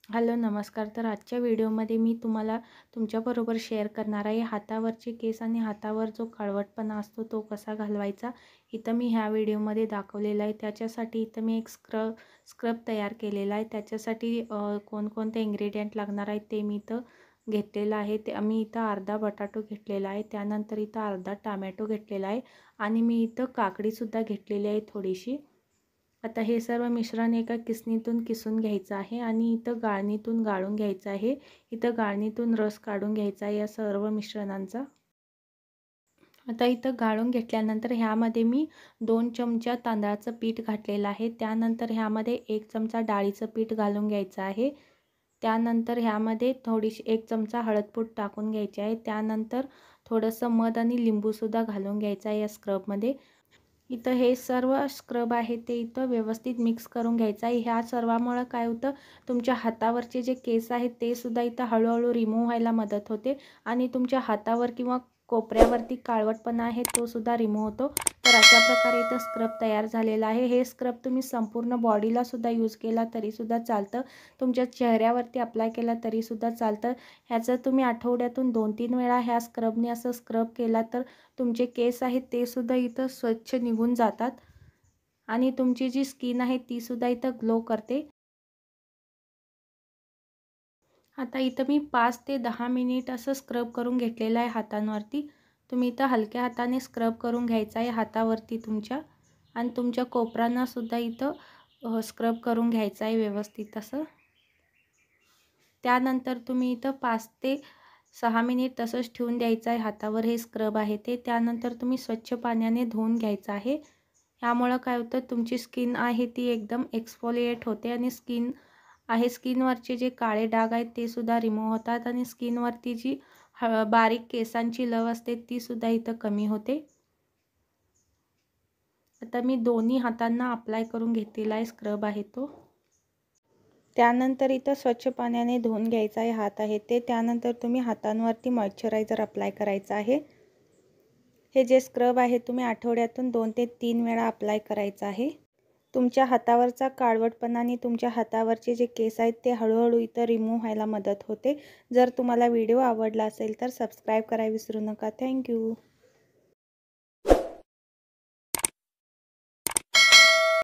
Hello नमस्कार. तर आजच्या व्हिडिओमध्ये मी तुम्हाला तुमच्याबरोबर शेअर करणार आहे हातावरचे केस आणि हातावर जो काळवटपणा असतो तो कसा घालवायचा. इथं मी ह्या व्हिडिओमध्ये दाखवलेला आहे. त्याच्यासाठी इथं मी एक स्क्रब तयार केलेला आहे. त्याच्यासाठी कोणकोणते इन्ग्रेडियंट लागणार आहेत ते मी इथं घेतलेलं आहे. ते मी इथं अर्धा बटाटो घेतलेला आहे, त्यानंतर इथं अर्धा टोमॅटो घेतलेला आहे आणि मी इथं काकडीसुद्धा घेतलेली आहे थोडीशी. आता हे सर्व मिश्रण एका किसणीतून किसून घ्यायचं आहे आणि इथं गाळणीतून गाळून घ्यायचं आहे. इथं गाळणीतून रस काढून घ्यायचा आहे या सर्व मिश्रणांचा. आता इथं गाळून घेतल्यानंतर ह्यामध्ये मी 2 चमचा तांदळाचं पीठ घातलेलं आहे. त्यानंतर ह्यामध्ये 1 चमचा डाळीचं पीठ घालून घ्यायचं आहे. त्यानंतर ह्यामध्ये थोडीशी 1 चमचा हळदपूड टाकून घ्यायची आहे. त्यानंतर थोडंसं मध आणि लिंबूसुद्धा घालून घ्यायचं आहे या स्क्रबमध्ये. इथं हे सर्व स्क्रब आहे ते इथं व्यवस्थित मिक्स करून घ्यायचं आहे. ह्या सर्वामुळं काय होतं, तुमच्या हातावरचे जे केस आहेत ते सुद्धा इथं हळूहळू रिमूव्ह व्हायला मदत होते आणि तुमच्या हातावर किंवा कोपऱ्यावरती काळवटपणा आहे तो सुद्धा रिमूव्ह होतो. तर अशा प्रकारे इथं स्क्रब तयार झालेला आहे. हे स्क्रब तुम्ही संपूर्ण बॉडीला सुद्धा यूज केला तरीसुद्धा चालतं. तुमच्या चेहऱ्यावरती अप्लाय केला तरीसुद्धा चालतं. ह्याचं तुम्ही आठवड्यातून 2-3 वेळा ह्या स्क्रबने असं स्क्रब केला तर तुमचे केस आहेत ते सुद्धा इथं स्वच्छ निघून जातात आणि तुमची जी स्किन आहे ती सुद्धा इथं ग्लो करते. आता इथं मी 5 ते 10 मिनिट असं स्क्रब करून घेतलेलं आहे हातांवरती. तुम्ही इथं हलक्या हाताने स्क्रब करून घ्यायचं आहे हातावरती तुमच्या आणि तुमच्या कोपरांना सुद्धा इथं स्क्रब करून घ्यायचं आहे व्यवस्थित असं. त्यानंतर तुम्ही इथं 5 ते 6 मिनिट तसंच ठेवून द्यायचं आहे हातावर. हे स्क्रब आहे ते. त्यानंतर तुम्ही स्वच्छ पाण्याने धुवून घ्यायचं आहे. ह्यामुळं काय होतं, तुमची स्किन आहे ती एकदम एक्सफोलिएट होते आणि स्किनवरचे जे काळे डाग आहेत ते सुद्धा रिमूव्ह होतात आणि स्किनवरती जी बारीक केसांची लव असते ती सुद्धा इथं कमी होते. आता मी दोन्ही हातांना अप्लाय करून घेतलेला आहे स्क्रब आहे तो. त्यानंतर इथं स्वच्छ पाण्याने धुवून घ्यायचा आहे हात आहे ते. त्यानंतर तुम्ही हातांवरती मॉइश्चरायझर अप्लाय करायचं आहे. हे जे स्क्रब आहे तुम्ही आठवड्यातून 2 ते 3 वेळा अप्लाय करायचं आहे. तुमच्या हातावरचा काळवटपणा आणि तुमच्या हातावरचे जे केस आहेत ते हळूहळू इथं रिमूव्ह व्हायला मदत होते. जर तुम्हाला व्हिडिओ आवडला असेल तर सबस्क्राईब करायला विसरू नका. थँक्यू.